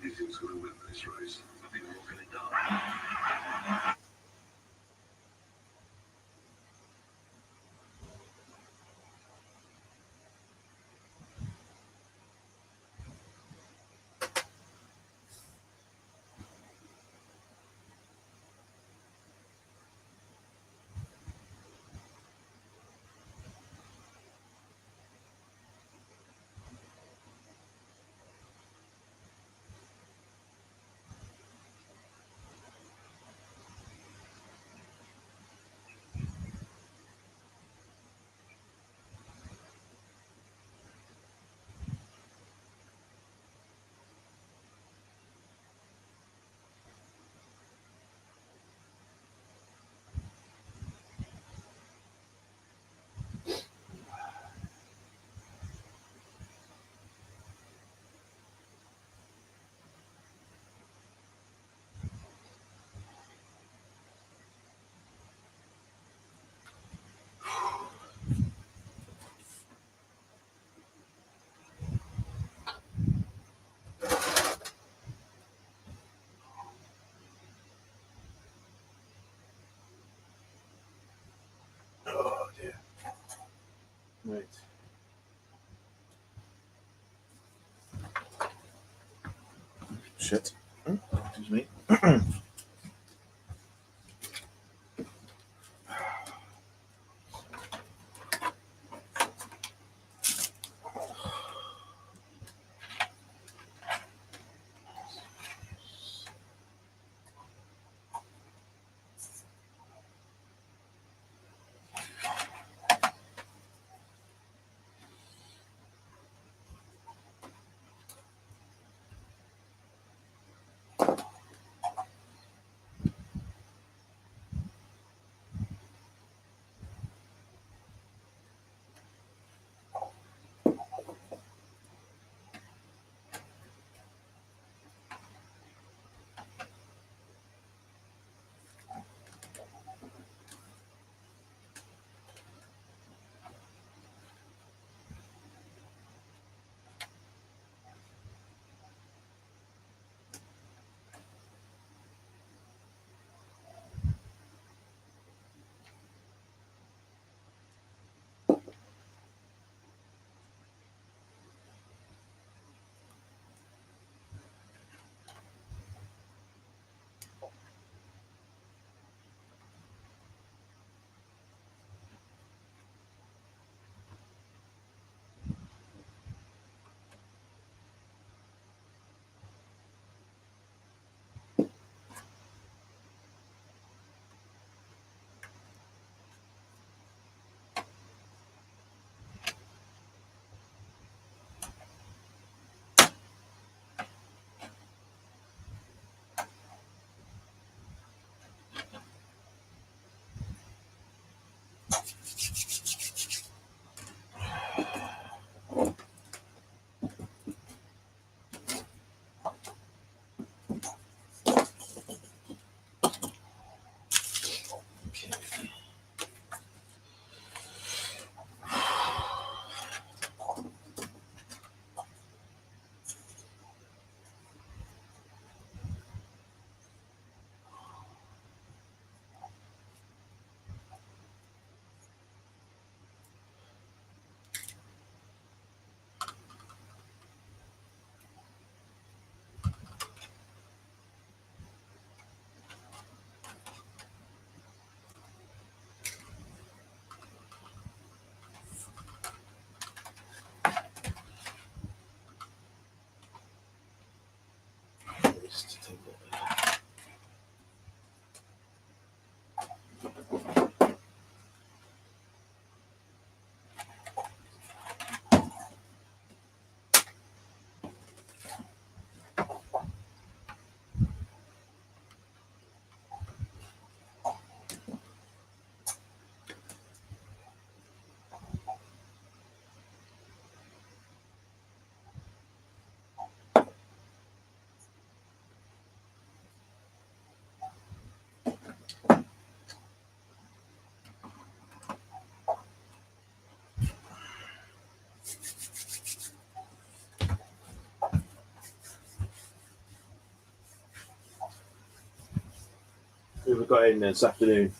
Anything's gonna win this race. But they're all gonna die. Oh dear. Right. Shit. Excuse me. Just take that. Who we got in this afternoon?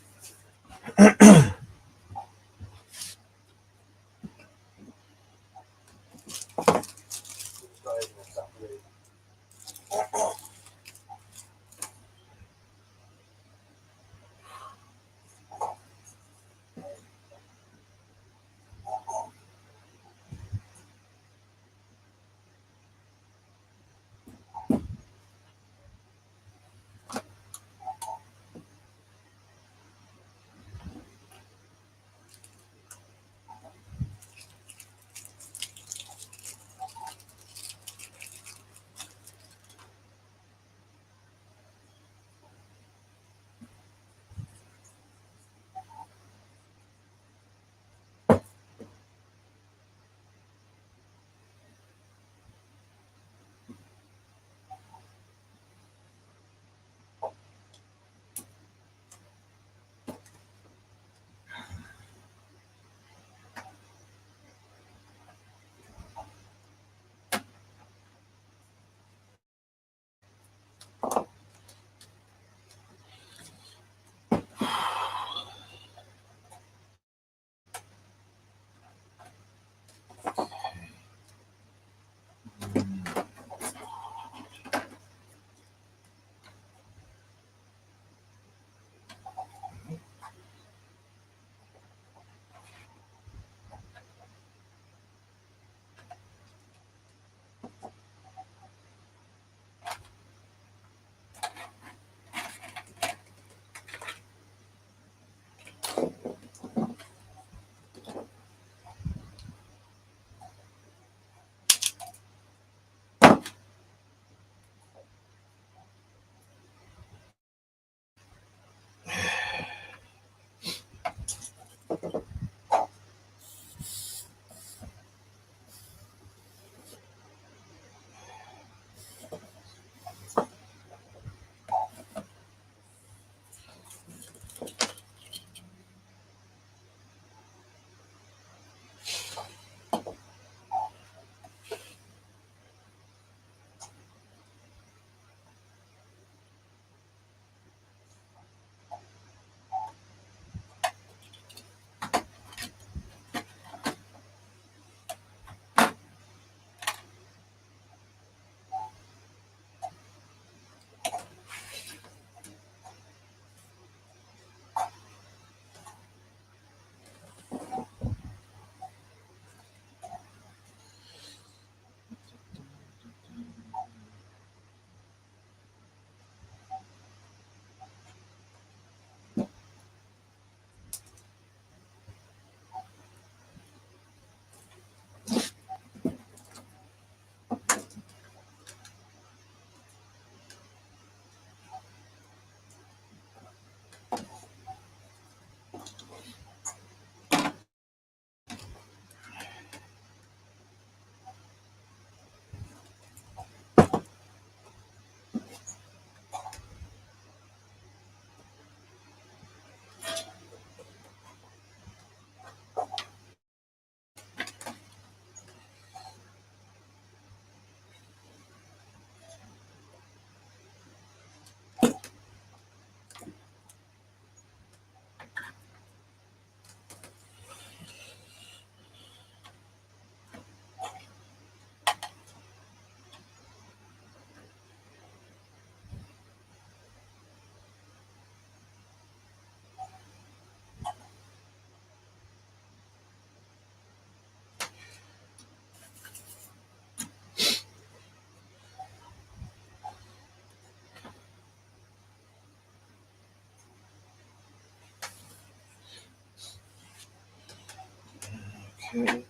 Okay.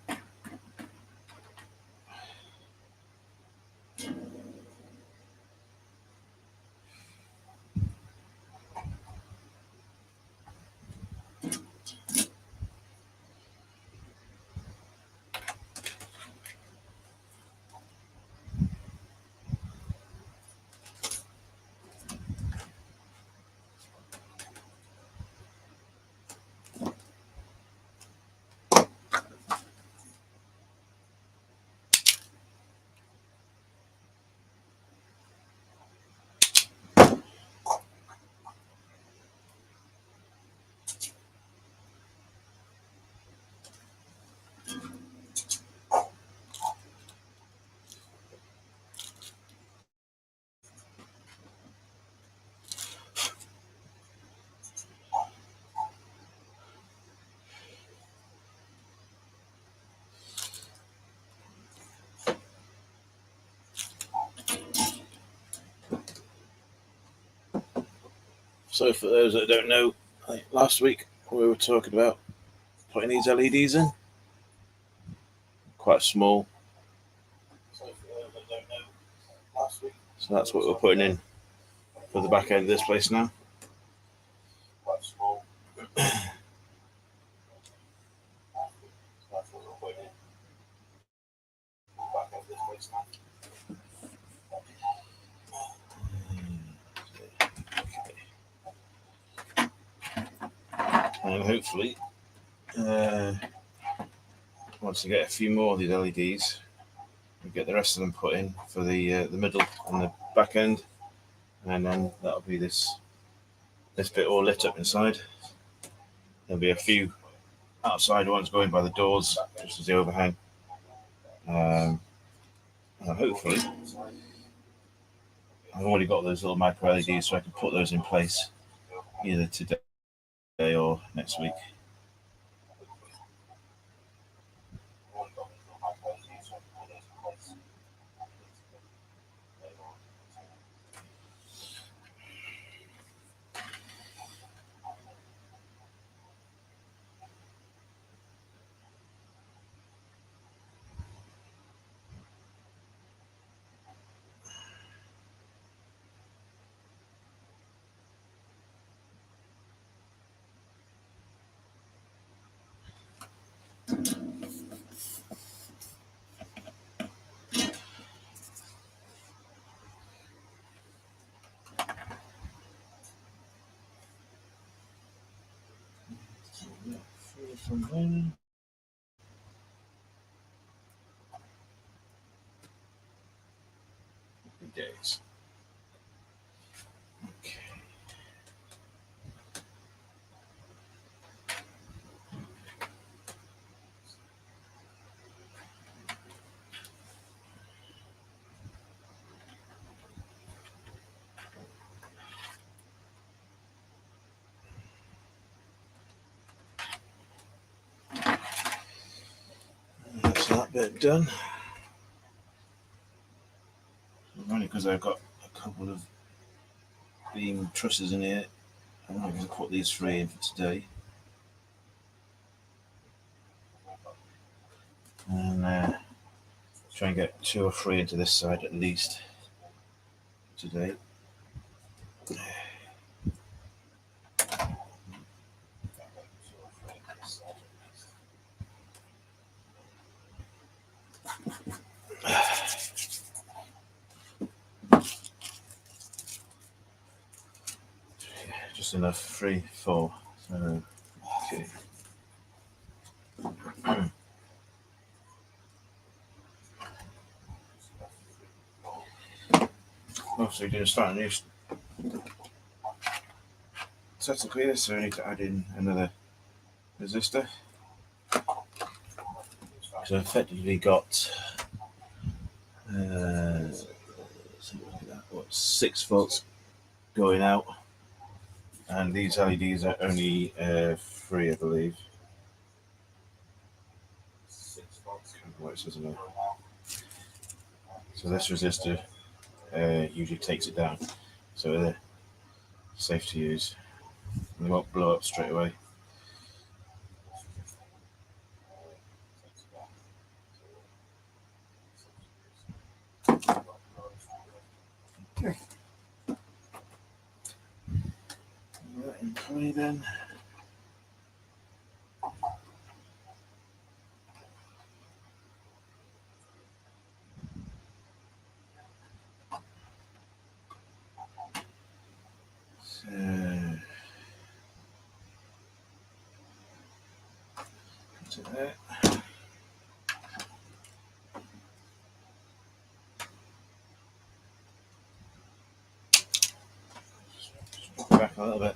So for those that don't know, last week we were talking about putting these LEDs in. Quite small. So for those that don't know, last week. So that's what we're putting in for the back end of this place now. Quite small. That's what we're putting in for the back end of this place now. And hopefully, once we get a few more of these LEDs, we get the rest of them put in for the middle and the back end, and then that'll be this bit all lit up inside. There'll be a few outside ones going by the doors, just as the overhang. And hopefully, I've already got those little micro LEDs, so I can put those in place either today or next week. Days. Okay. That's that bit done. Only because I've got a couple of beam trusses in here. I'm not going to put these three in for today. And try and get 2 or 3 into this side at least today. Just enough, 3, 4. So, okay. Oh, so we're going to start a new setup here, so we need to add in another resistor. So I've effectively got 6 volts going out, and these LEDs are only 3, I believe. 6 volts. What it says in there. So this resistor usually takes it down, so they're safe to use. They won't blow up straight away. Okay. That in play then. So put it there. Back a little bit.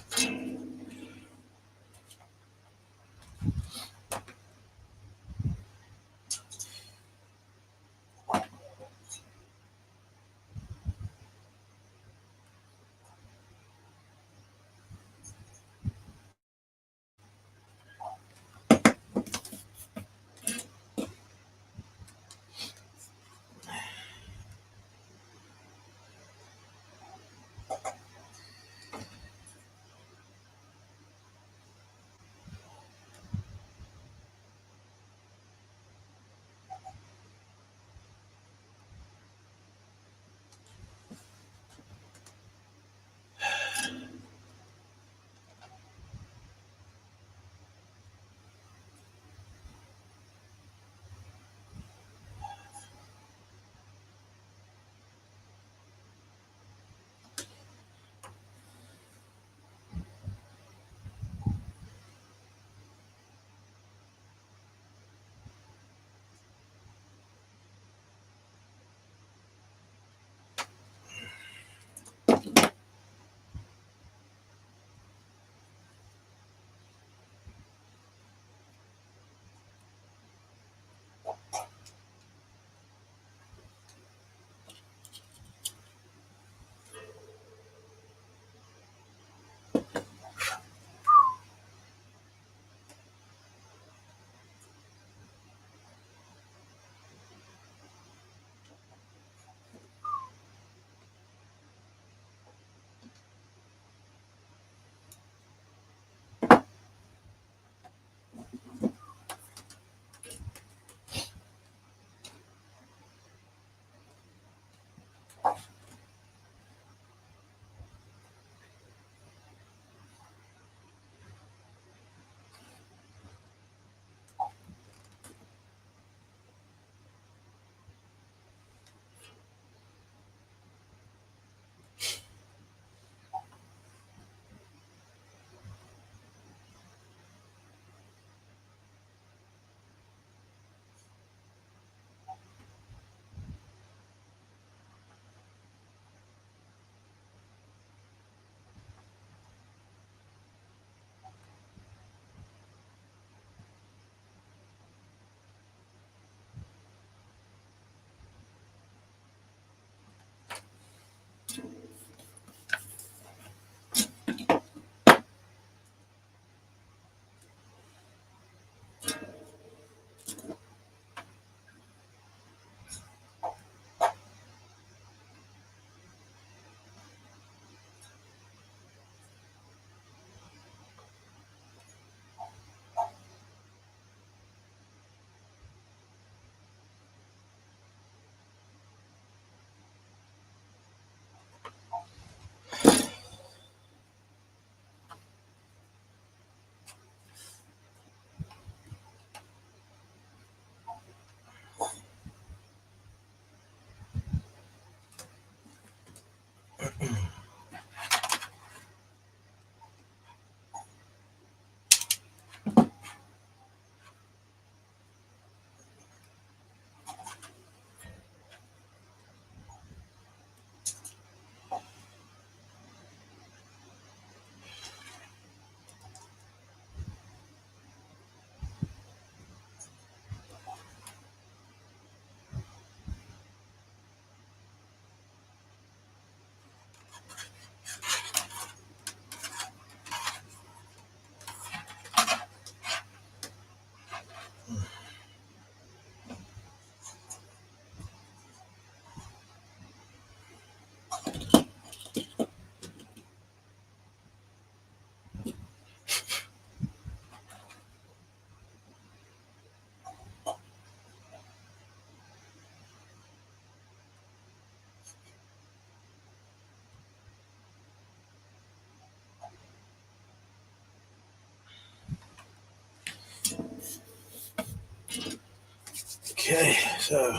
Okay, so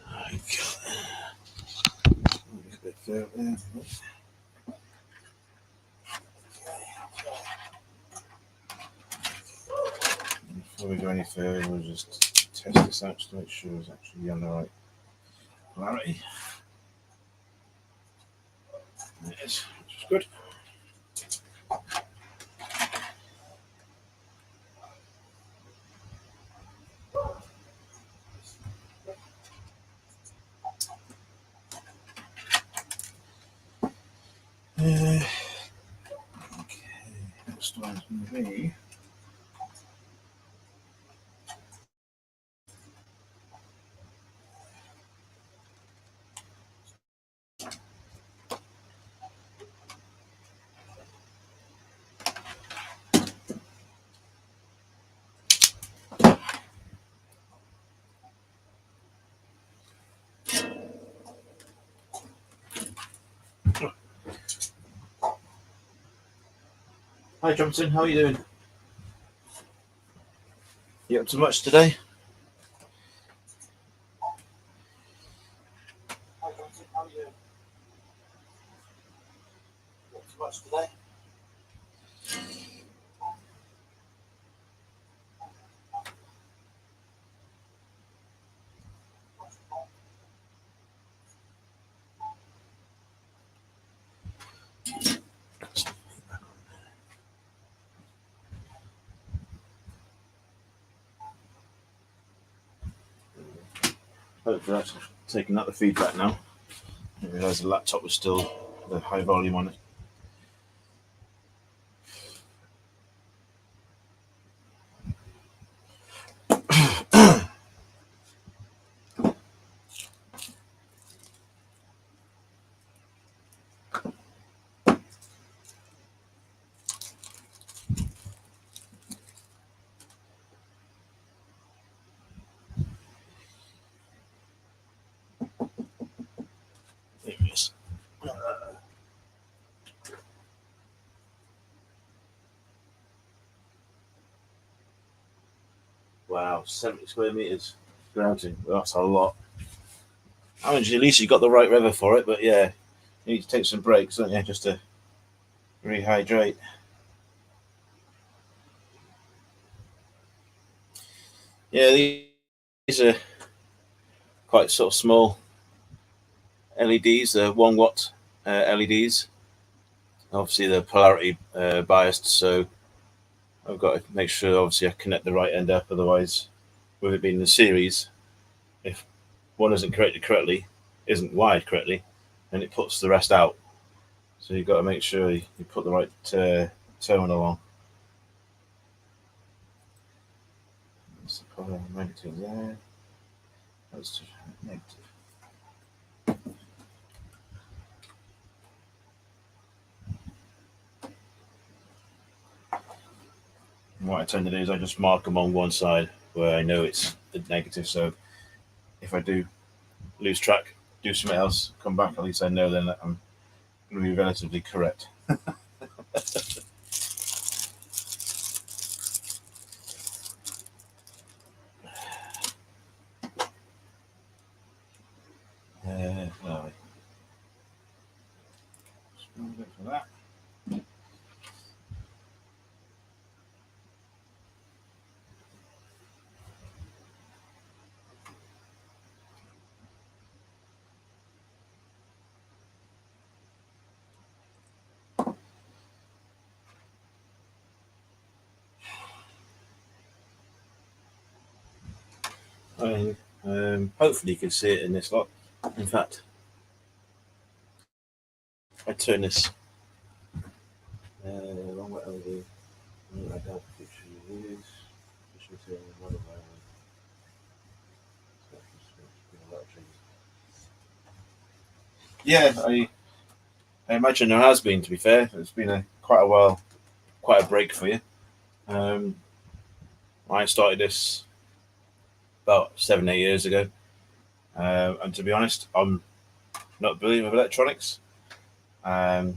I got a bit further there. Before we go any further, we'll just test this out to make sure it's actually on the right polarity. It is, which is good. Okay, next one's going to be. Hi Johnson, how are you doing? You up to much today? Hi Johnson, how are you doing? You up to much today? Hopefully that's taking out the feedback now. I realised the laptop was still the high volume on it. There it is. Wow, 70 square meters grouting. That's a lot. I mean, at least you got the right river for it, but yeah, you need to take some breaks, don't you, just to rehydrate. Yeah, these are quite sort of small LEDs, 1 watt LEDs. Obviously, they're polarity biased, so I've got to make sure, obviously, I connect the right end up. Otherwise, with it being the series, if one isn't connected correctly, isn't wired correctly, then it puts the rest out. So you've got to make sure you put the right terminal on. That's the polar negative there. That's negative. And what I tend to do is I just mark them on one side where I know it's the negative. So if I do lose track, do something else, come back, at least I know then that I'm going to be relatively correct. Lovely. For that. Hopefully you can see it in this lot. In fact, I turn this long way over the yeah, I imagine there has been. To be fair, it's been quite a while, quite a break for you. I started this about 7, 8 years ago, and to be honest, I'm not a believer of electronics. But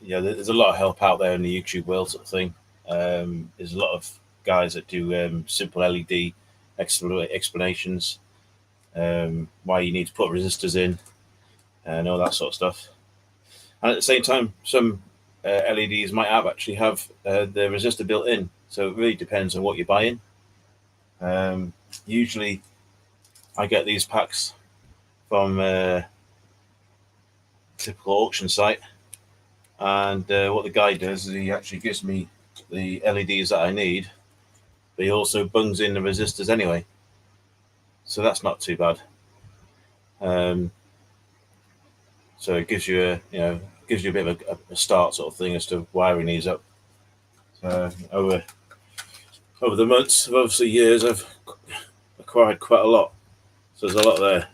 yeah, there's a lot of help out there in the YouTube world, sort of thing. There's a lot of guys that do simple LED explanations, why you need to put resistors in, and all that sort of stuff. And at the same time, some LEDs might actually have the resistor built in, so it really depends on what you're buying. Usually, I get these packs from a typical auction site, and what the guy does is he actually gives me the LEDs that I need, but he also bungs in the resistors anyway, so that's not too bad. So it gives you a bit of a start sort of thing as to wiring these up. So over the months, obviously years, I've acquired quite a lot. So there's a lot there.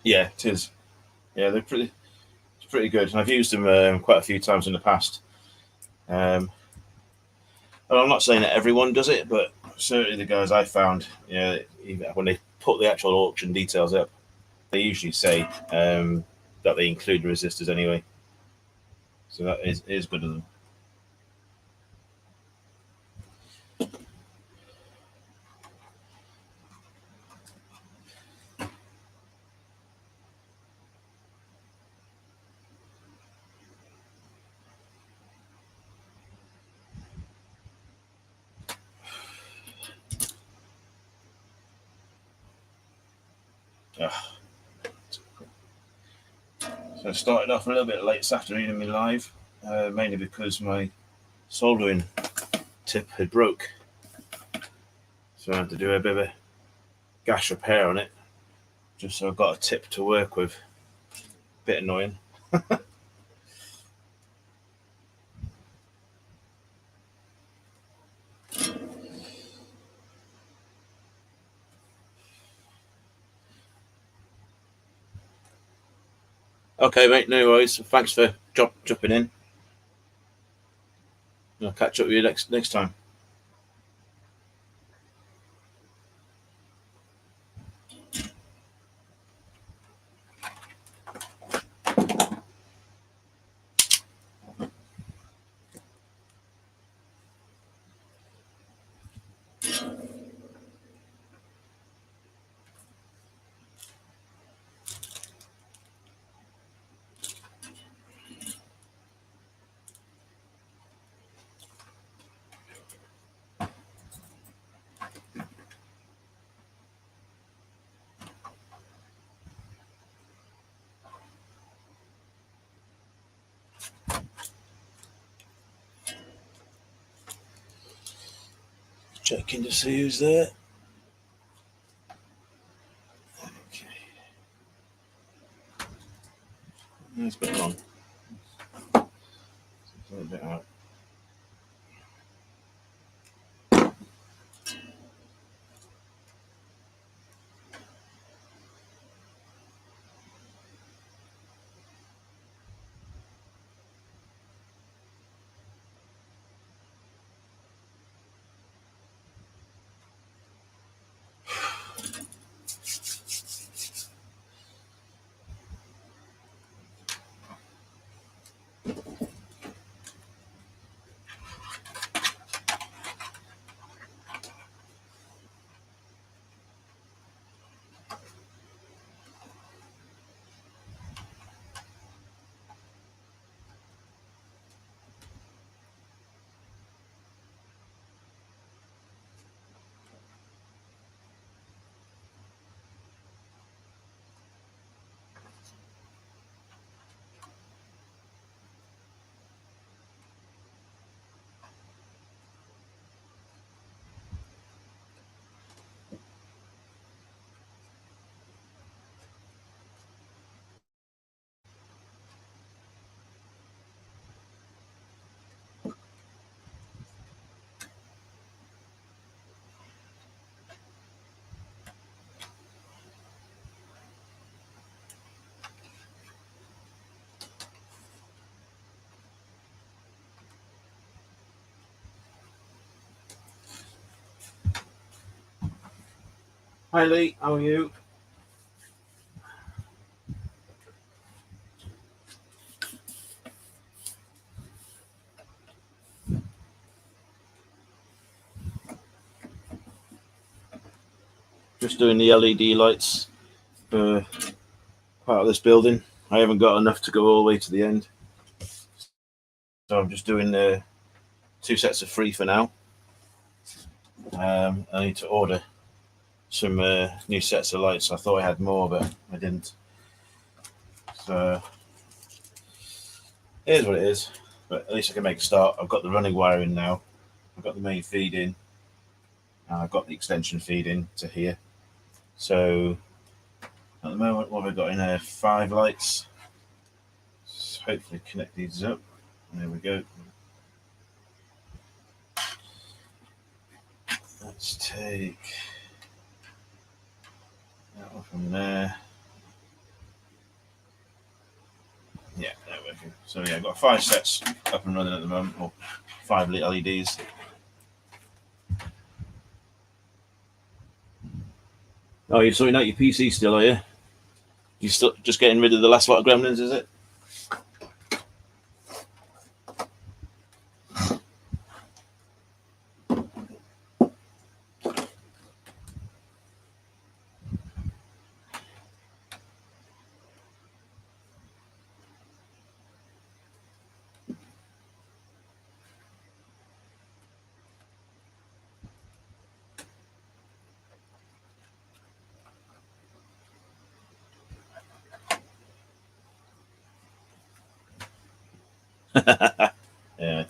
Yeah, it is. Yeah, it's pretty good. And I've used them quite a few times in the past. And I'm not saying that everyone does it, but certainly the guys I found, even when they put the actual auction details up, they usually say that they include the resistors anyway. So that is good of them. So I started off a little bit late this afternoon in my live, mainly because my soldering tip had broke. So I had to do a bit of a gash repair on it, just so I've got a tip to work with. Bit annoying. Okay, mate, no worries. Thanks for jumping in. I'll catch up with you next time. Checking to see who's there. Okay. It's a bit long. It's a little bit out. Hi Lee, how are you? Just doing the LED lights for part of this building. I haven't got enough to go all the way to the end, so I'm just doing 2 sets of 3 for now. I need to order some new sets of lights. I thought I had more, but I didn't. So it is what it is. But at least I can make a start. I've got the running wire in now. I've got the main feed in. And I've got the extension feed in to here. So at the moment, what have I got in there? 5 lights. So hopefully connect these up. There we go. Let's take that one from there. Yeah, there we go. So yeah, I've got 5 sets up and running at the moment, or 5 LEDs. Oh, you're sorting out your PC still, are you? You still just getting rid of the last lot of gremlins, is it? Yeah.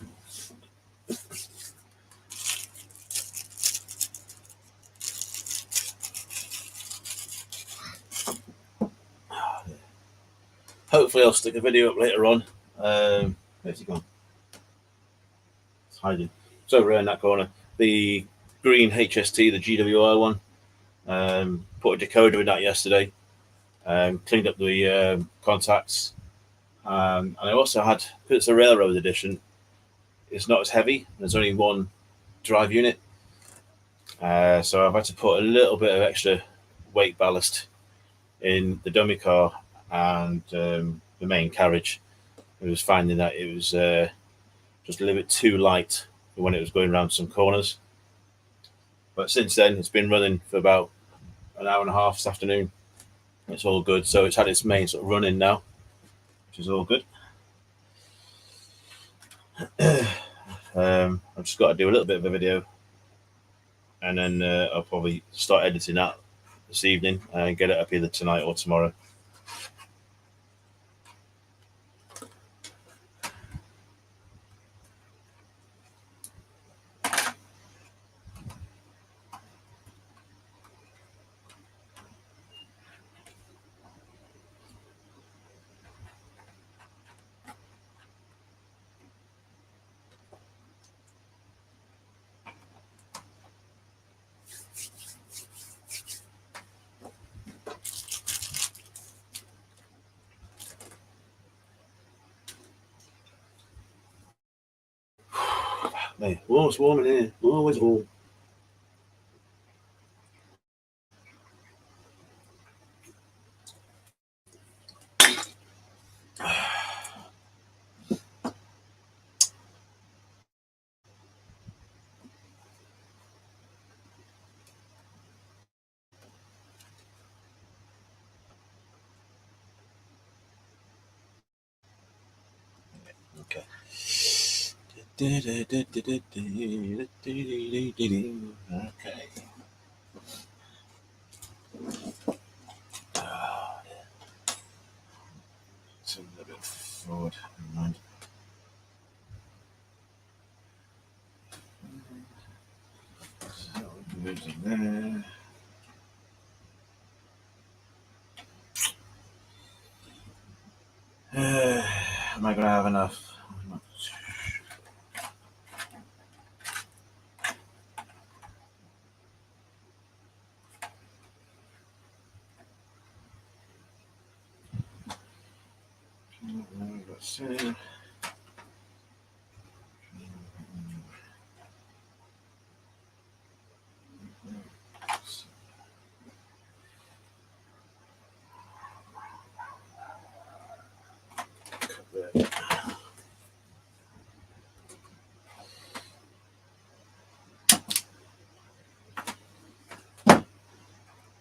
Hopefully, I'll stick a video up later on. Where's he gone? It's hiding. It's over in that corner. The green HST, the GWR one. Put a decoder in that yesterday. Cleaned up the contacts. And I also had, because it's a railroad edition, it's not as heavy. There's only one drive unit. So I've had to put a little bit of extra weight ballast in the dummy car and the main carriage. I was finding that it was just a little bit too light when it was going around some corners. But since then, it's been running for about an hour and a half this afternoon. It's all good. So it's had its main sort of run in now, which is all good. I've just got to do a little bit of a video, and then I'll probably start editing that this evening and get it up either tonight or tomorrow. Hey, it's warm in here. Always warm. Okay. Okay. So a little bit forward. Never mind. So moves in there. Am I going to have enough? Let's see.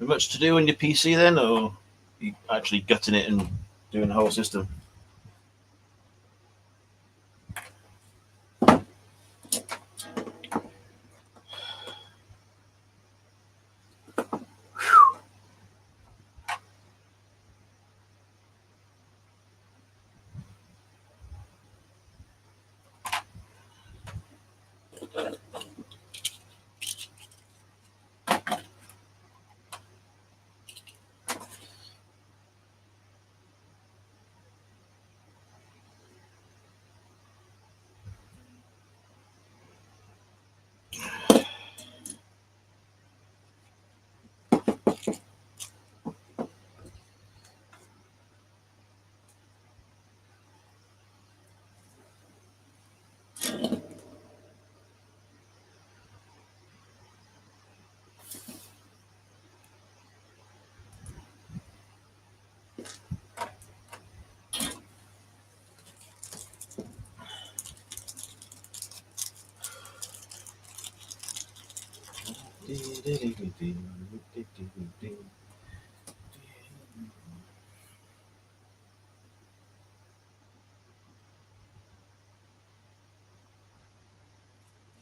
Much to do on your PC then, or you actually gutting it and doing the whole system?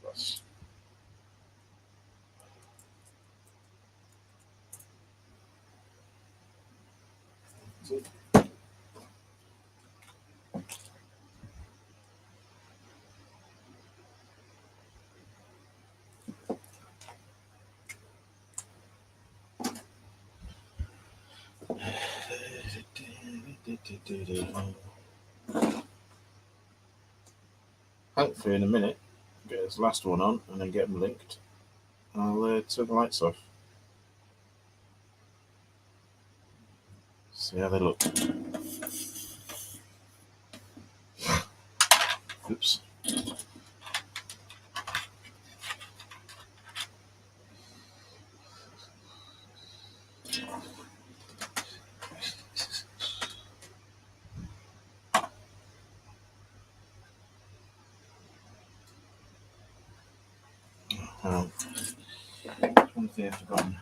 Plus. Hopefully in a minute, get this last one on and then get them linked. I'll turn the lights off. See how they look. Oops. One thing I've forgotten.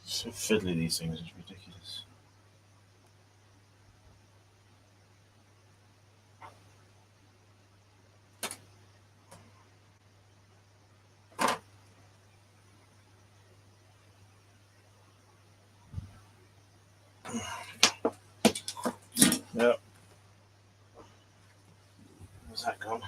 So fiddly, these things, it's ridiculous. Yep. Where's that gone?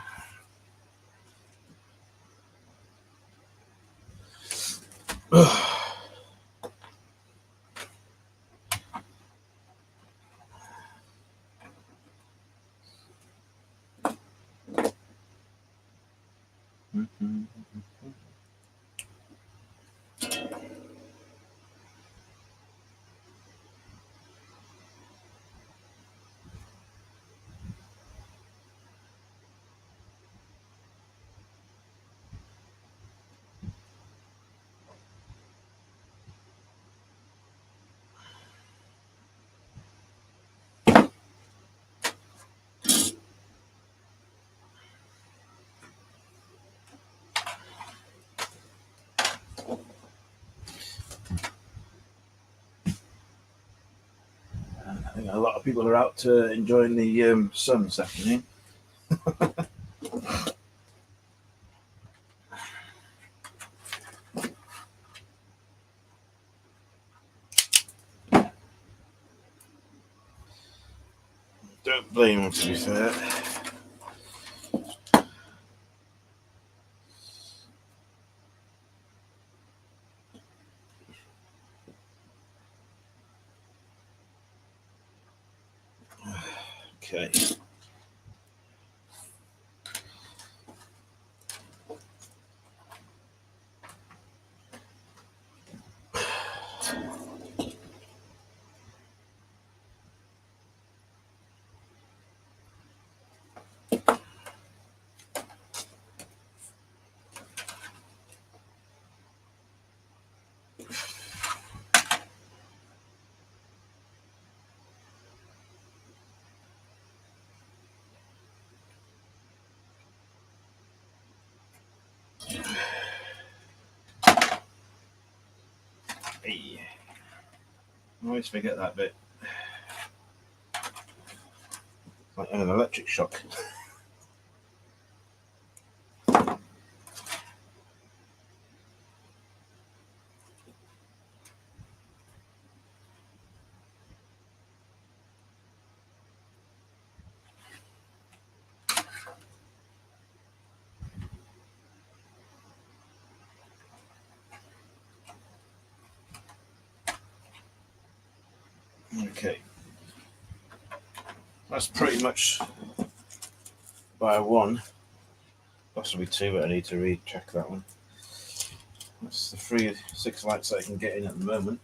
I think a lot of people are out enjoying the sun this afternoon. Don't blame them, to be fair. Okay. Hey, I always forget that bit. Like an electric shock. Okay, that's pretty much by one, possibly two, but I need to recheck that one. That's the 6 lights that I can get in at the moment.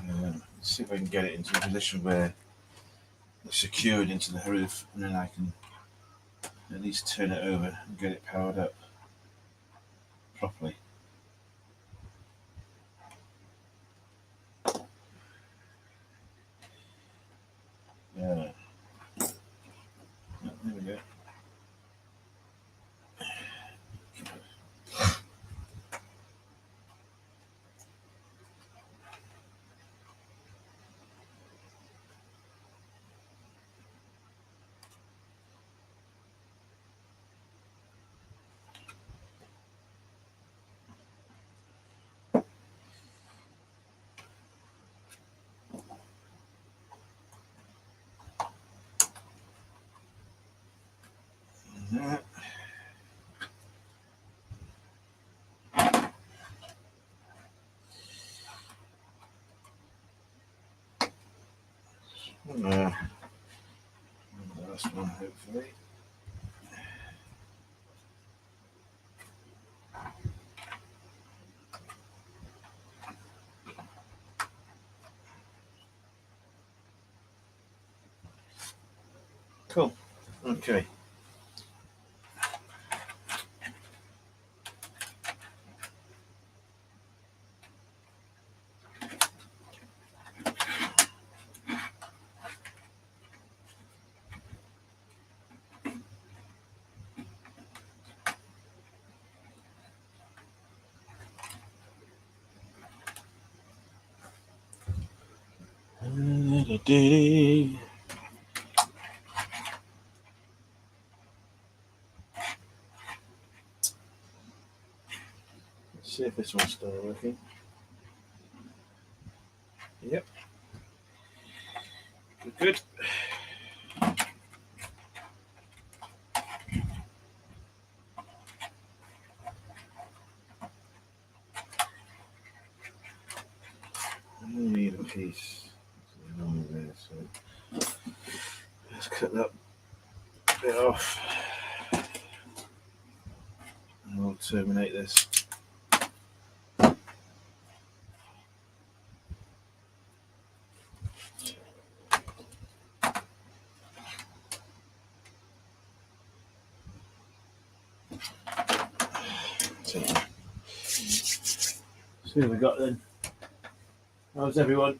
Let's see if I can get it into a position where it's secured into the roof, and then I can at least turn it over and get it powered up properly. Yeah. There we go. That. The last one, hopefully. Cool. Okay. Let's see if this one's still working. Yep. Good. I need a piece. There, so let's cut that bit off. And we'll terminate this. So, see what we got then. How's everyone?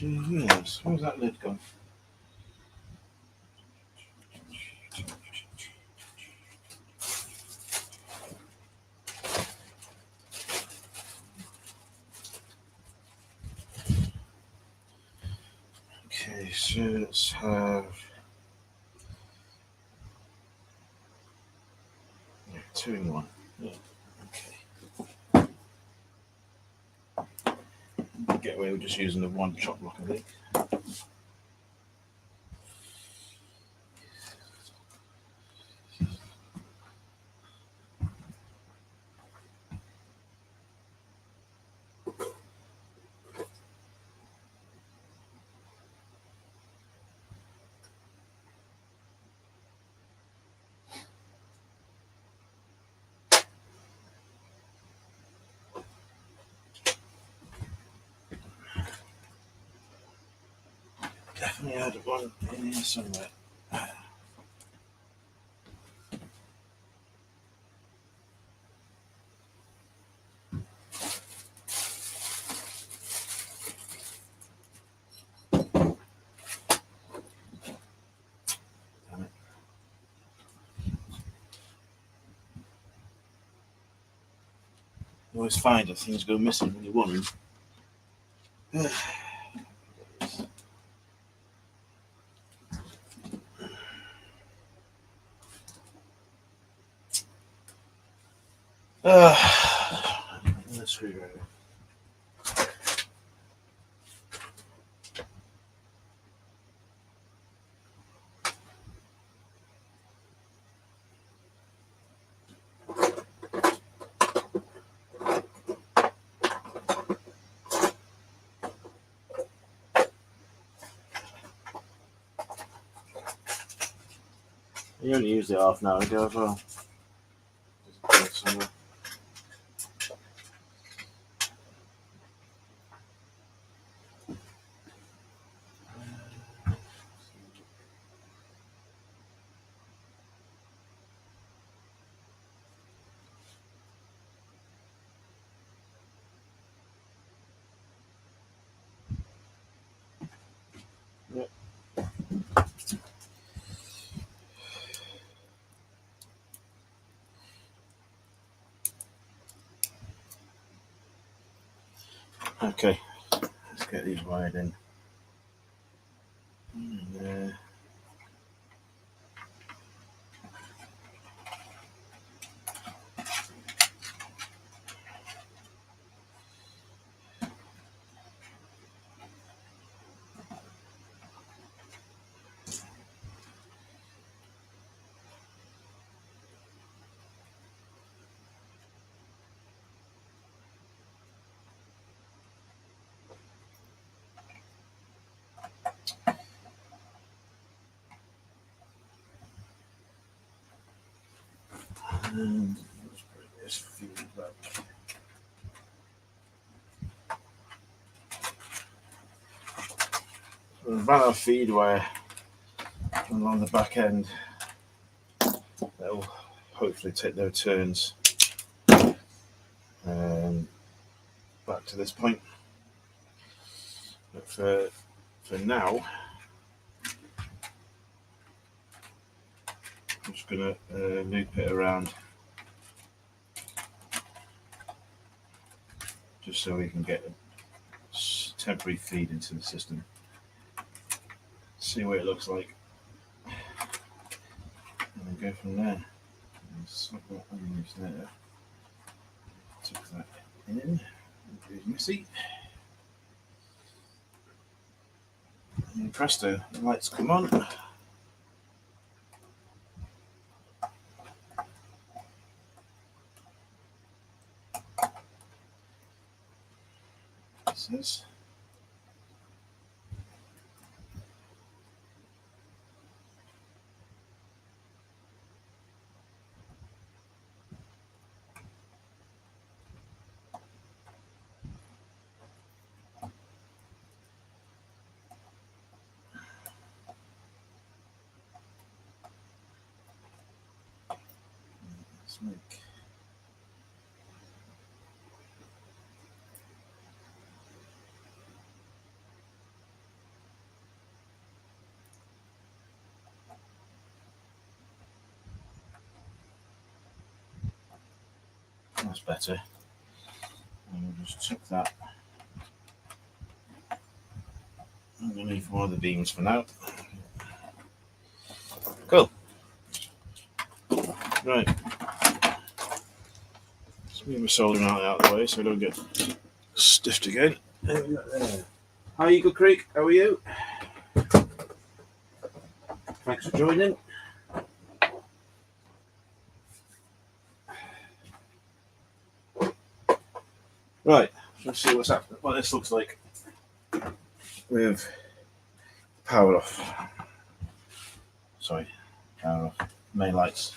Yes. Where's that lid gone? Okay, so let's have 2 in 1. Yeah. Okay. Get away with just using the one chop block, I think. Definitely had one in here somewhere. always find that things go missing when you want them. Let's read it. You only used it half an hour ago as well. Somewhere. Yep. Okay, let's get these wired in. And let's bring this feed back. So the van of feed wire along the back end, that'll hopefully take their turns back to this point. But for now, I'm just going to loop it around just so we can get a temporary feed into the system. See what it looks like, and then go from there. Slip that underneath there. Tuck that in. It's messy. And presto, the lights come on. This is. Let's make. That's better. And we'll just chuck that underneath one of the beams for now. Cool. Right. Let's move my soldering out of the way so I don't get stiffed again. Hi, Eagle Creek. How are you? Thanks for joining. Right, let's see what's happening. What this looks like with power off. Sorry, power off. Main lights.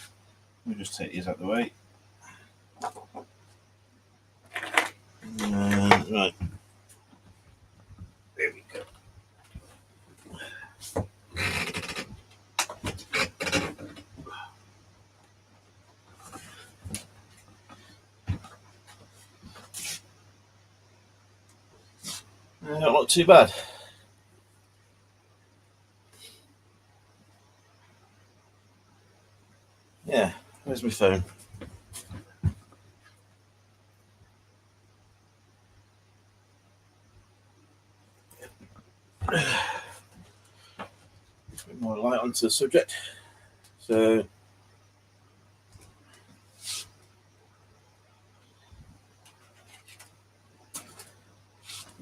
We'll just take these out of the way. Right. There we go. Not too bad. Yeah, where's my phone? bit more light onto the subject. So it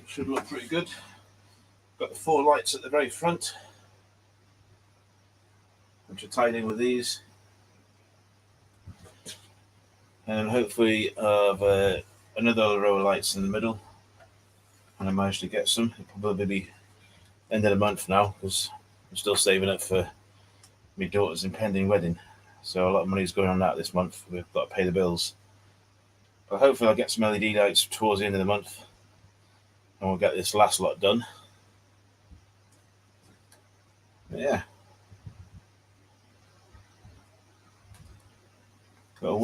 should look pretty good. Got the 4 lights at the very front, which are tied in with these, and hopefully have another row of lights in the middle. And I managed to get some. It'll probably be end of the month now, because I'm still saving up for my daughter's impending wedding. So a lot of money's going on that this month. We've got to pay the bills. But hopefully I'll get some LED lights towards the end of the month, and we'll get this last lot done. But yeah. Got to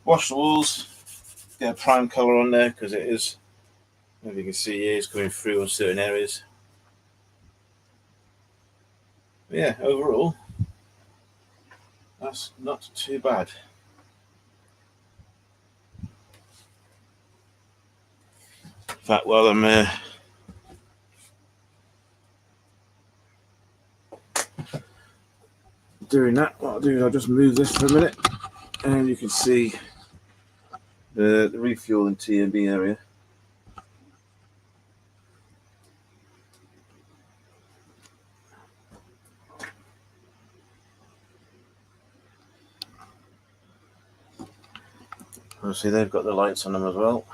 wash the walls, get a prime colour on there, because it is, as you can see here, it's coming through on certain areas. But yeah, overall, that's not too bad. In fact, while I'm doing that, what I'll do is I'll just move this for a minute, and you can see the refuel and TMB area. Obviously, they've got the lights on them as well.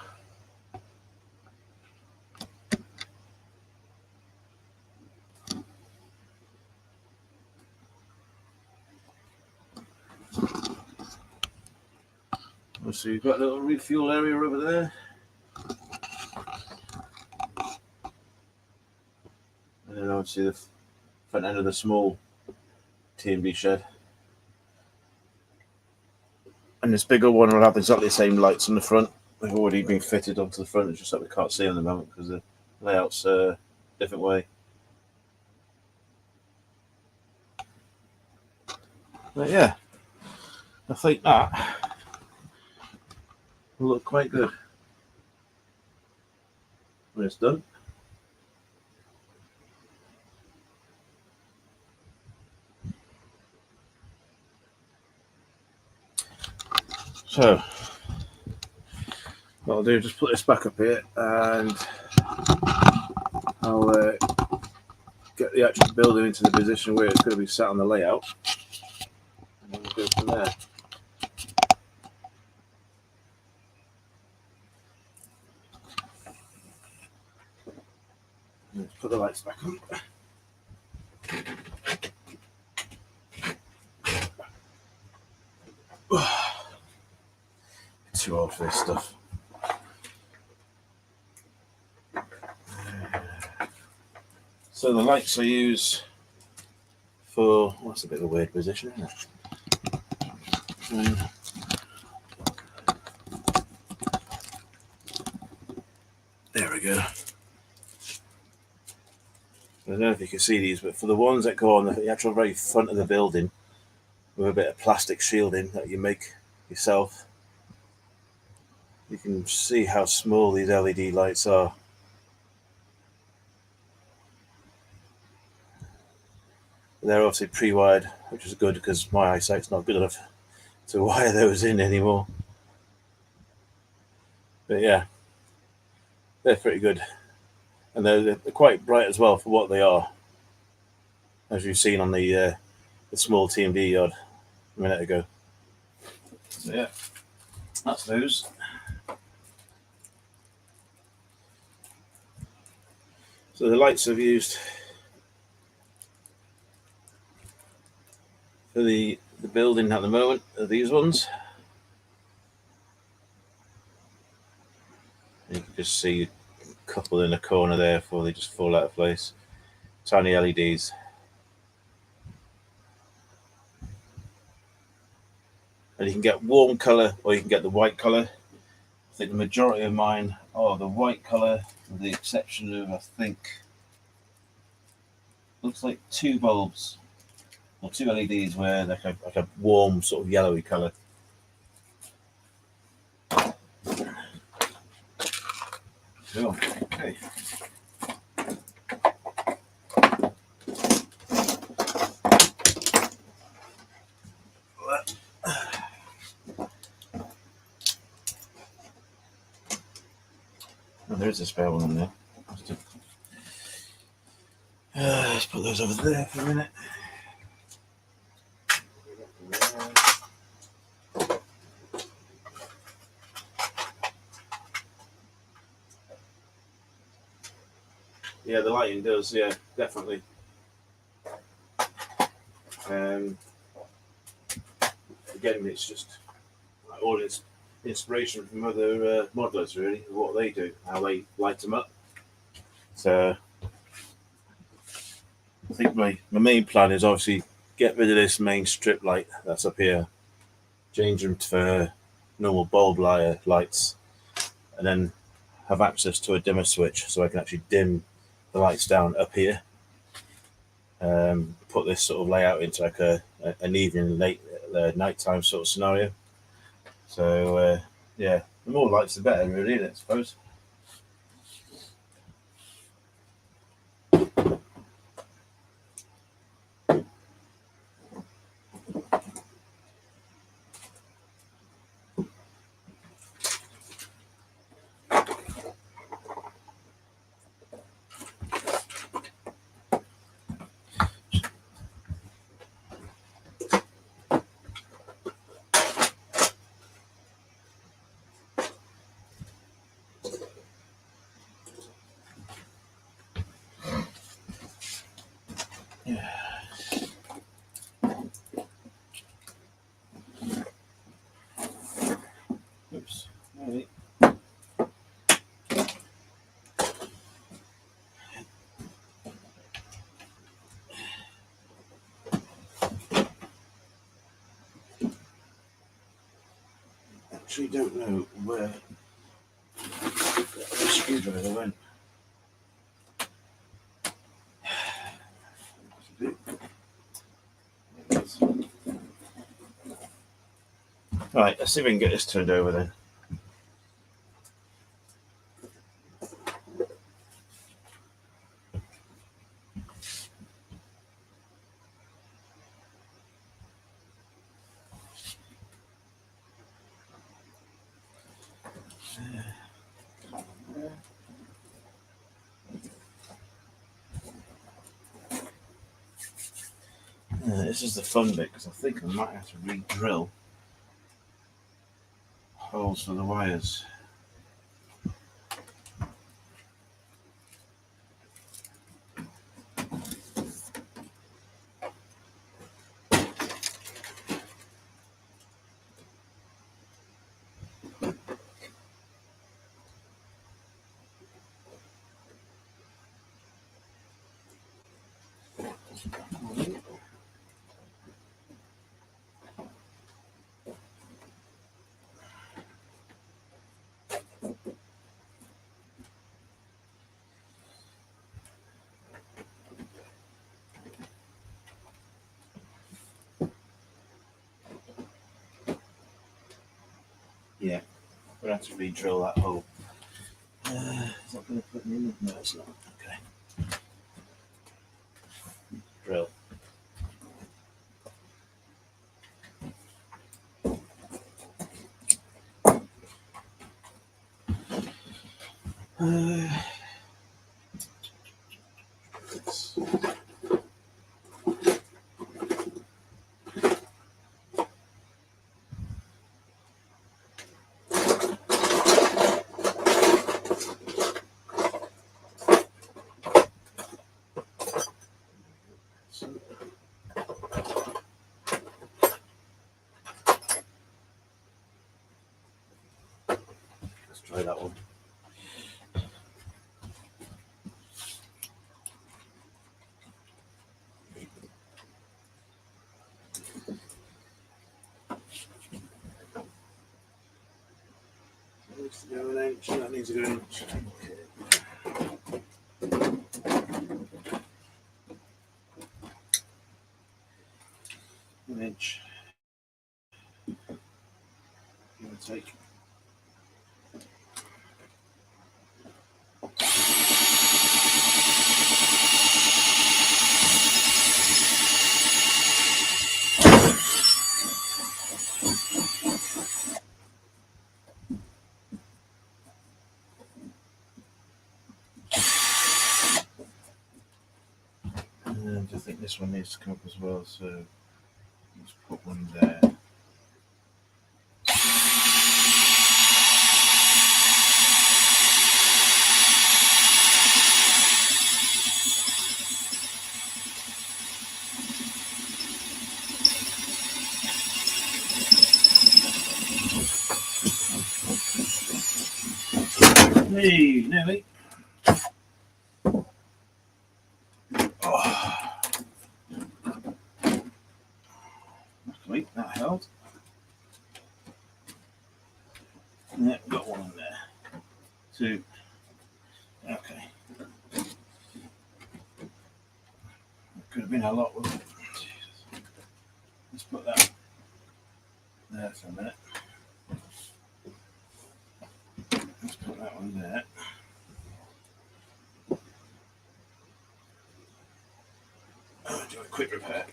So you've got a little refuel area over there. And then obviously the front end of the small TMB shed. And this bigger one will have exactly the same lights on the front. They've already been fitted onto the front. It's just that we can't see them at the moment because the layout's a different way. But yeah, I think that will look quite good when it's done. So what I'll do is just put this back up here, and I'll get the actual building into the position where it's going to be sat on the layout, and then we'll go from there. Let's put the lights back on. Too old for this stuff. So the lights I use for, well, that's a bit of a weird position, isn't it? There we go. I don't know if you can see these, but for the ones that go on the actual very front of the building with a bit of plastic shielding that you make yourself, you can see how small these LED lights are. They're obviously pre-wired, which is good because my eyesight's not good enough to wire those in anymore. But yeah, they're pretty good. And they're quite bright as well for what they are, as you've seen on the small TMB yard a minute ago. So yeah, that's those. So the lights I've used for the building at the moment are these ones. You can just see a couple in the corner there before they just fall out of place. Tiny LEDs. And you can get warm colour or you can get the white colour. I think the majority of mine are the white colour, with the exception of, I think, looks like 2 bulbs or 2 LEDs where they're like a warm sort of yellowy colour. Cool. Okay. Oh, there is a spare one in there. Let's put those over there for a minute. Yeah, the lighting does. Yeah, definitely. Again, it's just all its inspiration from other modelers, really, what they do, how they light them up. So I think my main plan is obviously get rid of this main strip light that's up here, change them for normal bulb lights, and then have access to a dimmer switch so I can actually dim the lights down up here. Put this sort of layout into like an evening, late nighttime sort of scenario. So yeah, the more lights the better, really, I suppose. Yeah. Oops. Right. Actually, don't know where the screwdriver went. Right, let's see if we can get this turned over then. This is the fun bit because I think I might have to re-drill holes for the wires. Yeah, we're going to have to re-drill that hole. Is that going to put me in? No, it's not. Okay. Drill. Let's try that one. Needs to go an inch. That needs to go an inch. An inch. Give or take. And I think this one needs to come up as well, so let's put one there. Hey, nearly. Oh. Luckily, that held. Yeah, got one in there. Two. Okay. Could have been a lot, wasn't it? Jesus. Let's put that there for a minute. Let's put that one there. Do a quick repair.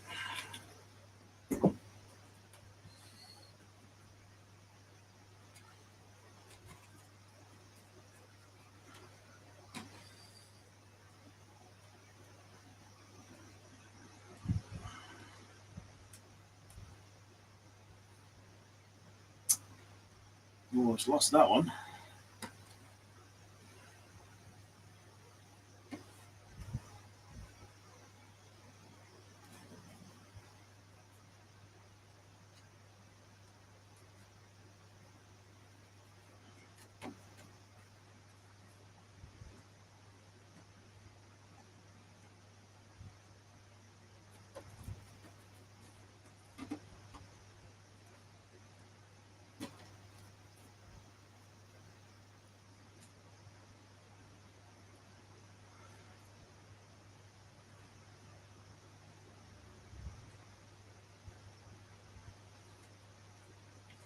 Almost lost that one.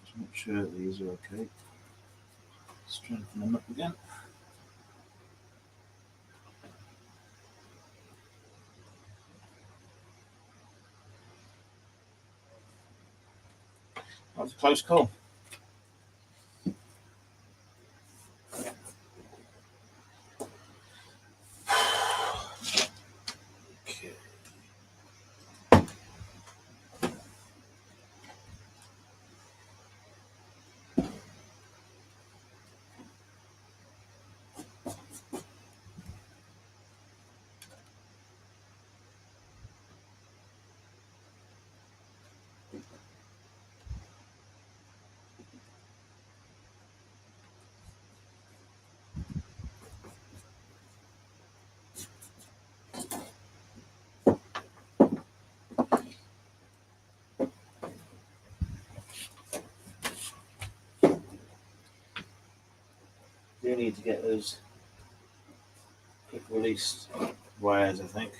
Just make sure these are okay. Strengthen them up again. That was a close call. Okay. Do need to get those quick release wires, I think.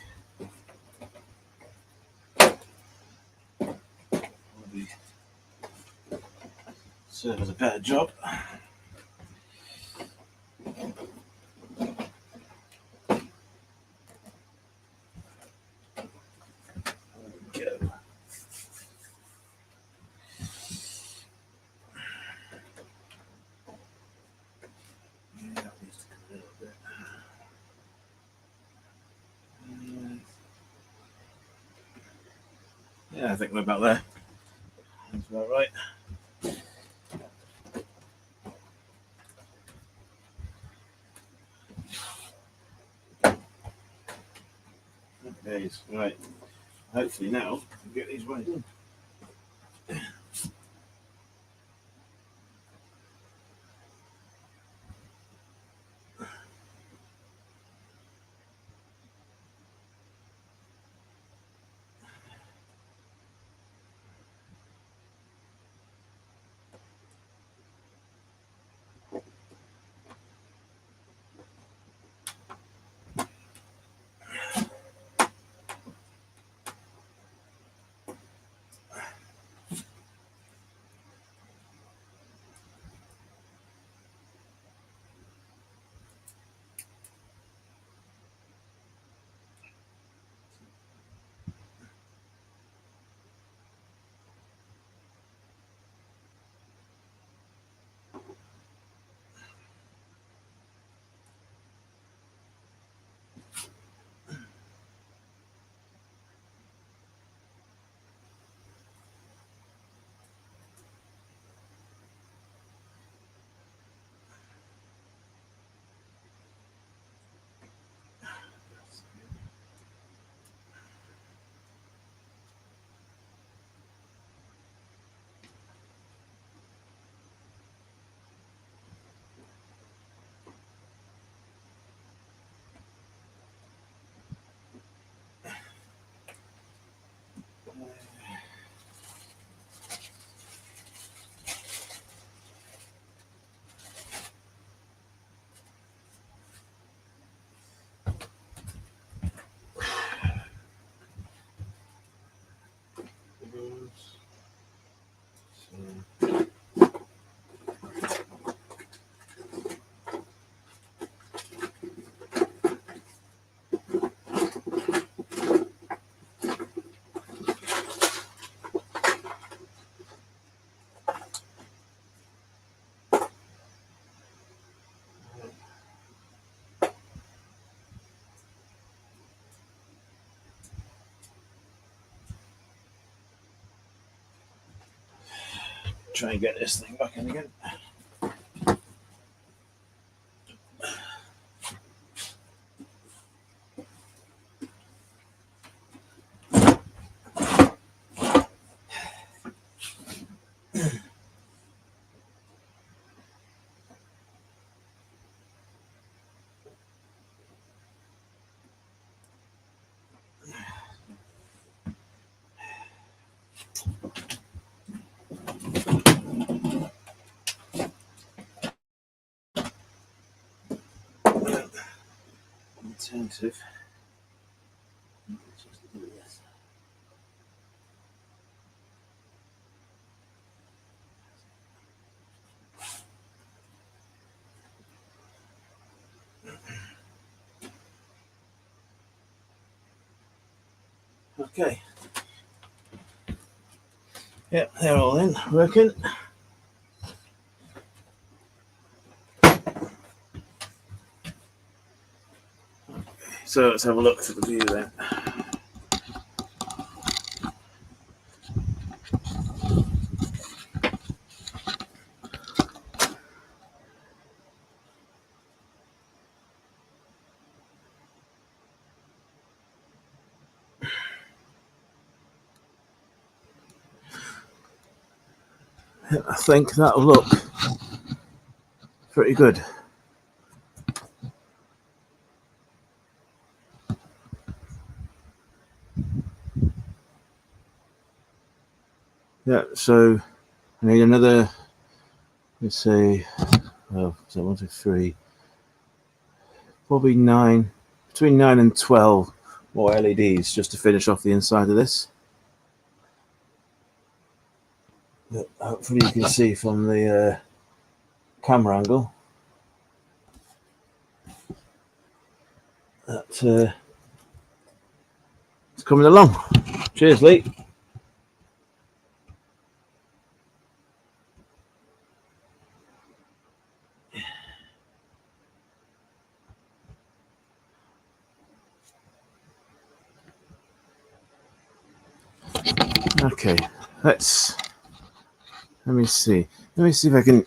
Probably serve as a better job. There we go. Yeah, that needs to come a little bit. Yeah, I think we're about there. That's about right. Okay, right. Hopefully now we can get these wires in. try and get this thing back in again. Alternative. Okay. Yep, they're all in, working. So let's have a look at the view then. I think that'll look pretty good. Yeah, so I need another, let's say, well, so 1, 2, 3, probably 9, between 9 and 12 more LEDs just to finish off the inside of this. But hopefully you can see from the camera angle that it's coming along. Cheers, Lee. Okay, let me see. Let me see if I can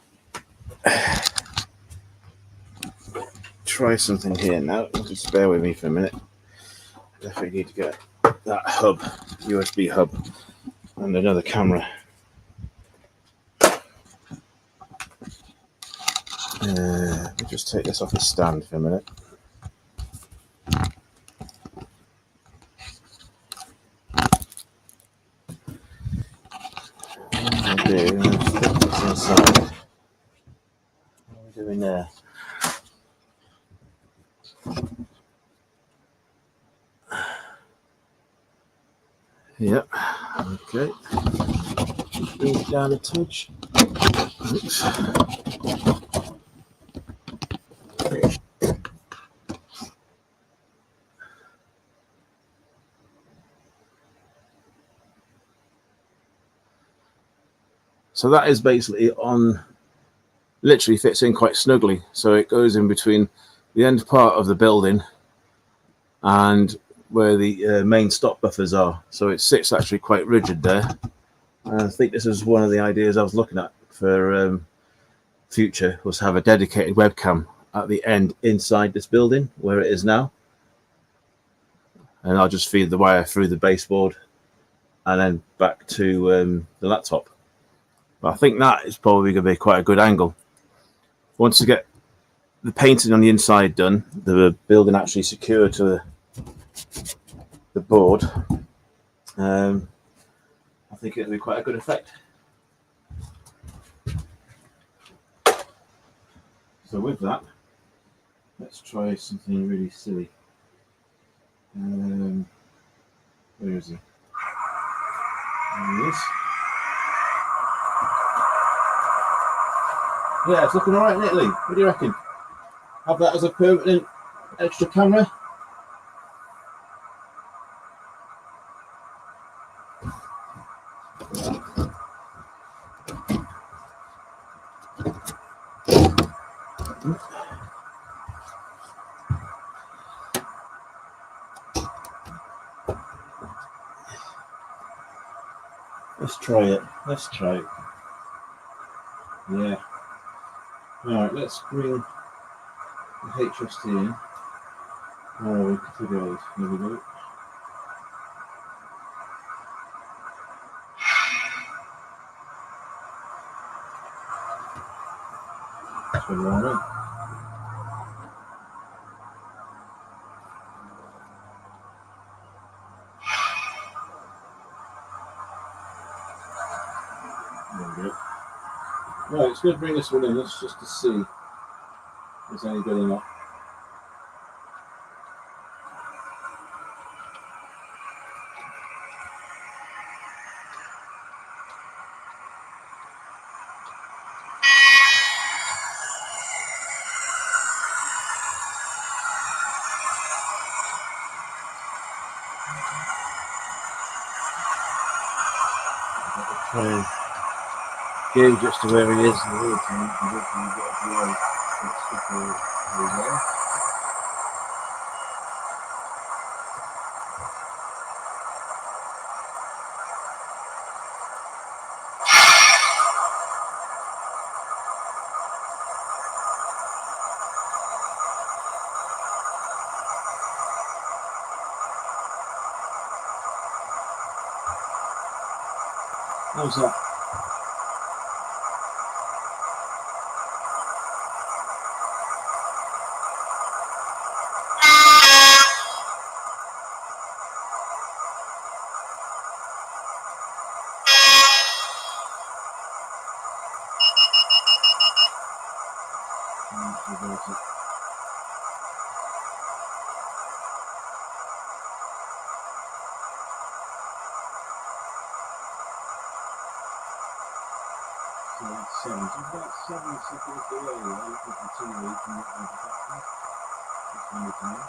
try something here now. Just bear with me for a minute. I definitely need to get that hub, USB hub, and another camera. Let me just take this off the stand for a minute. What are we doing there? Yep. Okay. Bring it down a touch. Oops. So that is basically on, literally fits in quite snugly. So it goes in between the end part of the building and where the main stop buffers are. So it sits actually quite rigid there. And I think this is one of the ideas I was looking at for future, was have a dedicated webcam at the end inside this building where it is now. And I'll just feed the wire through the baseboard and then back to the laptop. But I think that is probably going to be quite a good angle. Once you get the painting on the inside done, the building actually secured to the board, I think it'll be quite a good effect. So with that, let's try something really silly. Where is he? There he is. Yeah, it's looking alright, isn't it, Lee? What do you reckon? Have that as a permanent extra camera? Let's try it. Let's try it. Yeah. Alright, let's bring the HST in. Oh, configure. There we go. Spin around in. There we go. Right, it's going to bring this one in. Let's just to see if it's any good or not. Try and gauge as to where he is in the road time, and hopefully we've got a delay. Let's stick over there. How's that? Reverse it. So that's 7. So about 7 seconds delay there. If we continue, we can get into that. That's one we can do.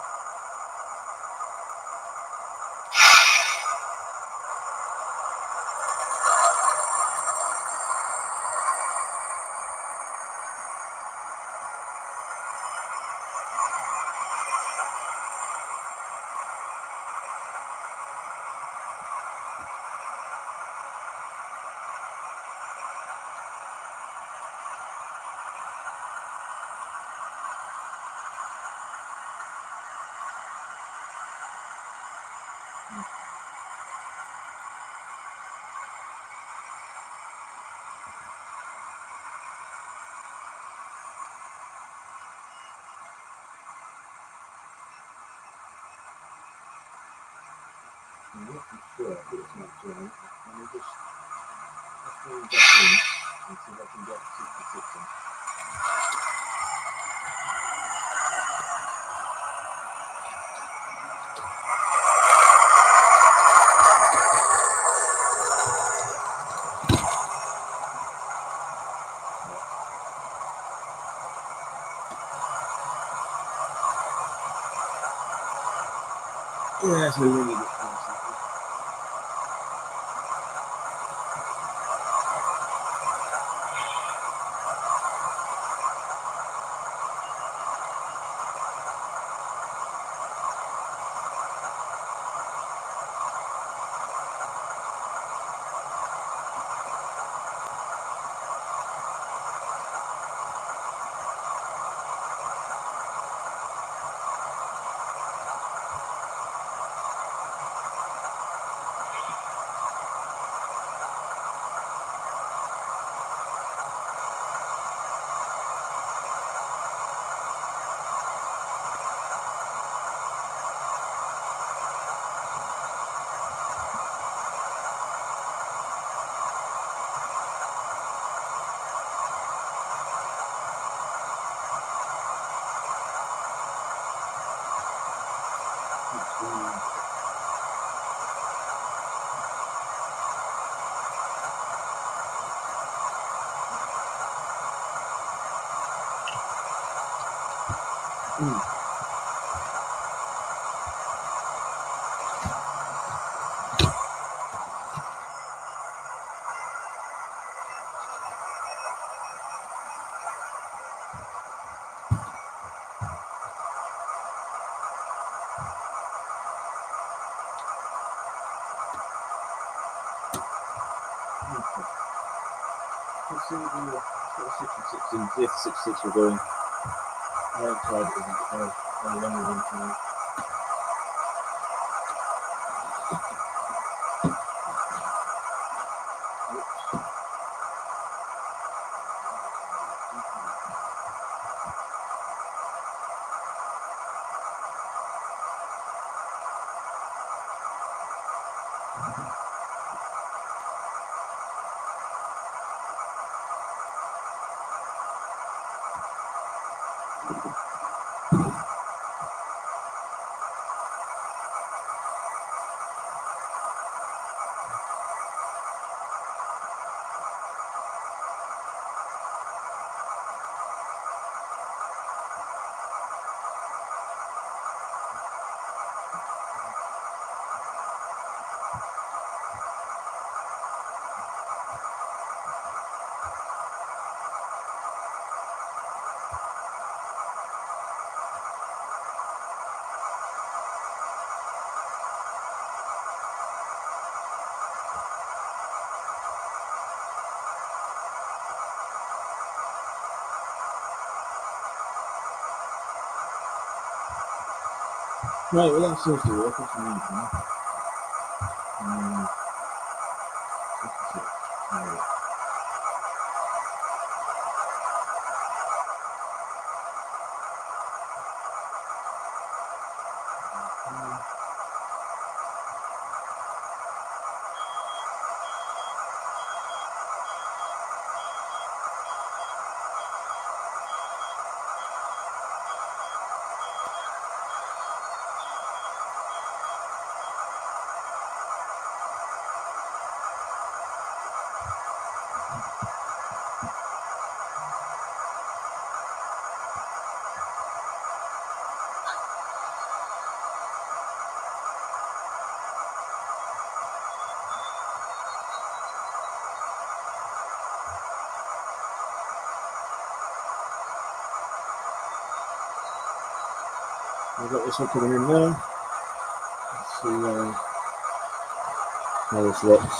I'm not sure if it's not doing it. Let me just go back in and see if I can get 66 in. Yeah, it's a really good concept. Okay. Let's see what we 66 inch, if 66 were going. I haven't tried it with how long we've been trying. Right, well that seems to work. That's the main thing. 66. Right. We've got this one coming in now. Let's see how this looks.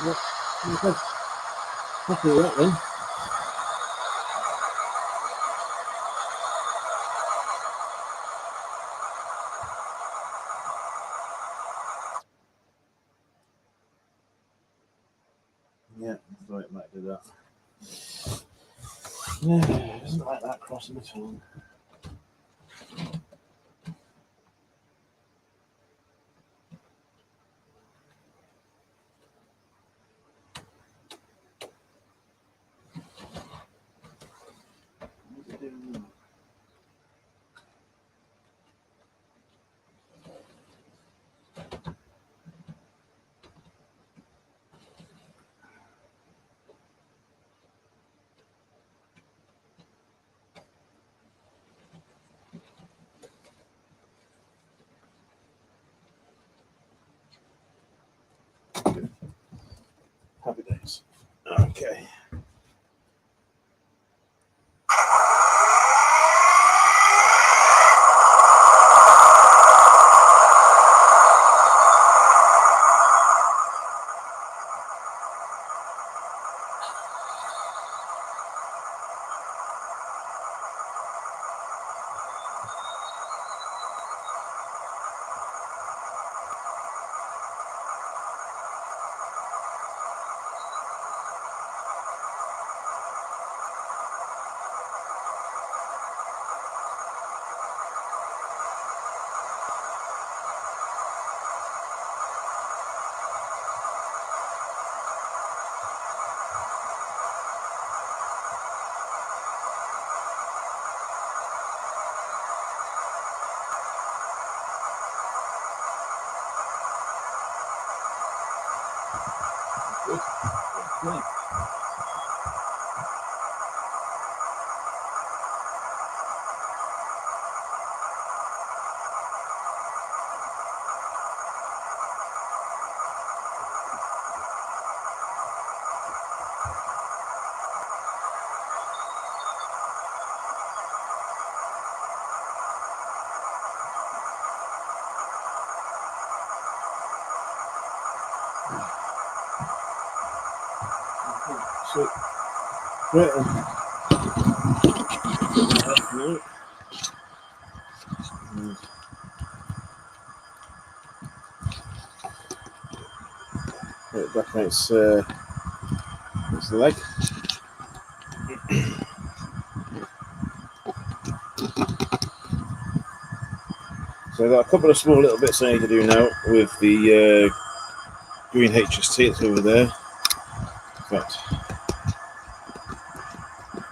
Yep. Okay. Happy with that then. Yeah, thought it might do that. No, it doesn't like that crossing at all. What's it doing now? Happy days. Okay. Good. Okay. So, right then. Right back on its leg. So I've got a couple of small little bits I need to do now with the green HST that's over there. But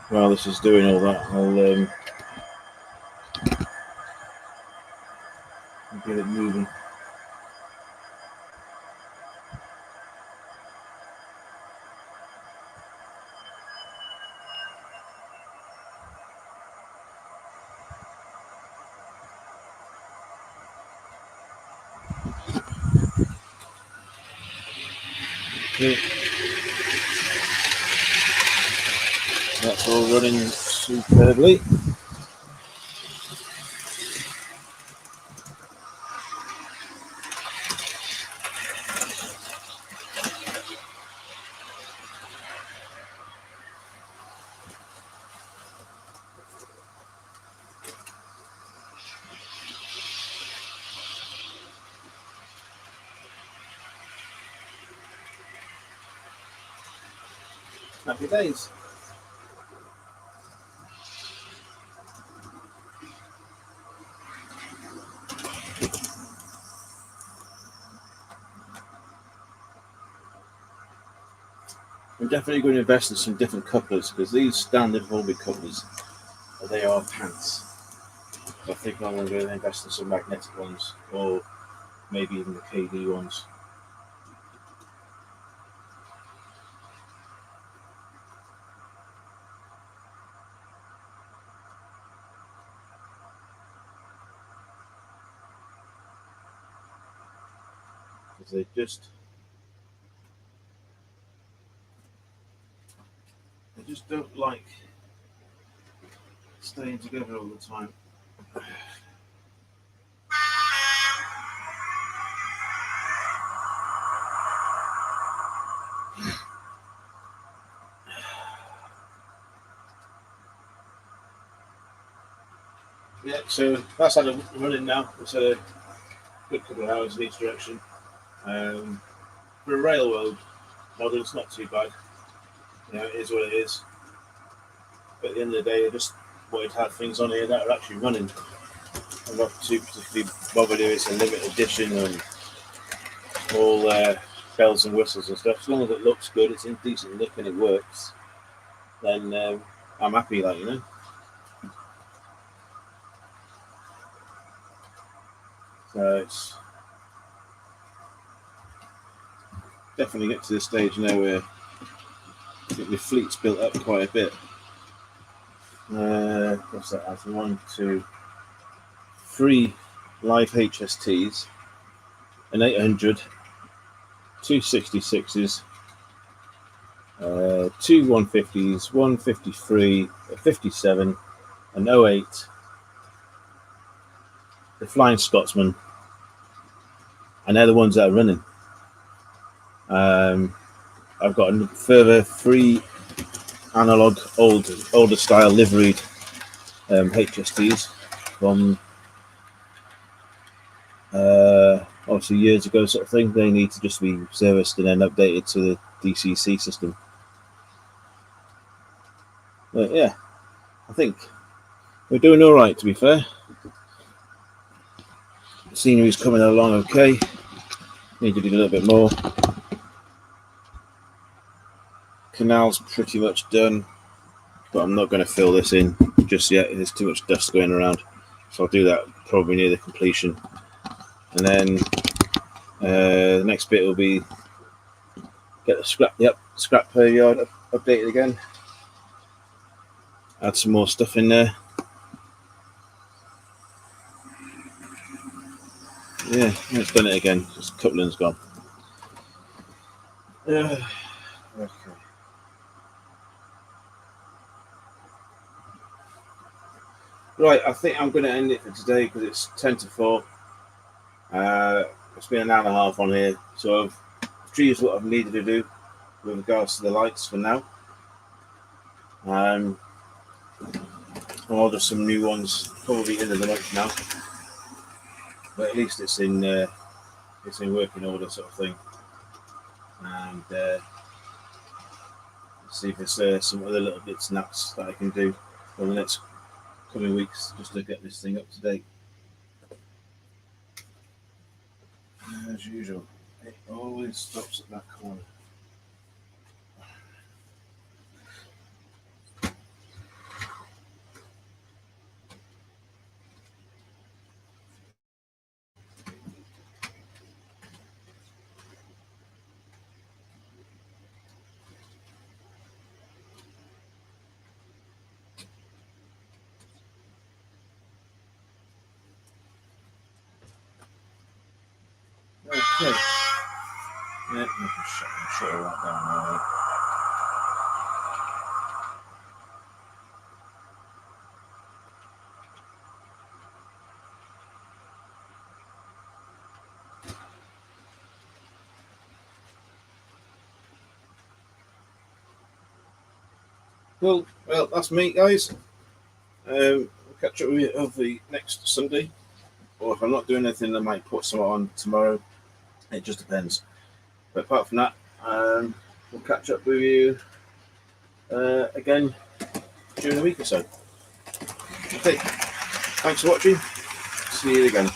while this is doing all that, I'll get it moving. Okay. That's all running superbly. Happy days. I'm definitely going to invest in some different couplers because these standard Volbeat couplers, they are pants. I think I'm going to invest in some magnetic ones or maybe even the KD ones. Because they just don't like staying together all the time. Yeah, so that's had a running now. It's had a good couple of hours in each direction. For a railroad model, it's not too bad. it is what it is. But at the end of the day, I just wanted to have things on here that are actually running. I'm not too particularly bothered if it's a limited edition and all bells and whistles and stuff. As long as it looks good, it's in decent nick and it works, then I'm happy, like, you know. So it's definitely get to the stage now where I think the fleet's built up quite a bit. What's that? That's 1, 2, 3 live HSTs, an 800, 2 66s, 2 150s, 153, a 57, an 08, the Flying Scotsman, and they're the ones that are running. I've got a further 3 analog older style liveried HSTs from obviously years ago, sort of thing. They need to just be serviced and then updated to the DCC system. But yeah, I think we're doing all right, to be fair. The scenery's coming along okay. Need to do a little bit more. Canal's pretty much done, but I'm not going to fill this in just yet. There's too much dust going around, so I'll do that probably near the completion. And then the next bit will be get the scrap per yard updated again. Add some more stuff in there. Yeah, it's done it again. Just coupling's gone. Okay. Right, I think I'm going to end it for today because it's 10 to 4. It's been an hour and a half on here, so I've achieved what I've needed to do with regards to the lights for now. I'll order some new ones probably end of the month now, but at least it's in working order, sort of thing. And see if there's some other little bits and naps that I can do for the next coming weeks just to get this thing up to date. As usual, it always stops at that corner. Okay. Yeah, we can shut all that down now. Cool. Well, that's me, guys. We'll catch up with you over next Sunday, or if I'm not doing anything, I might put some on tomorrow. It just depends. But apart from that, we'll catch up with you again during a week or so. Okay. Thanks for watching. See you again.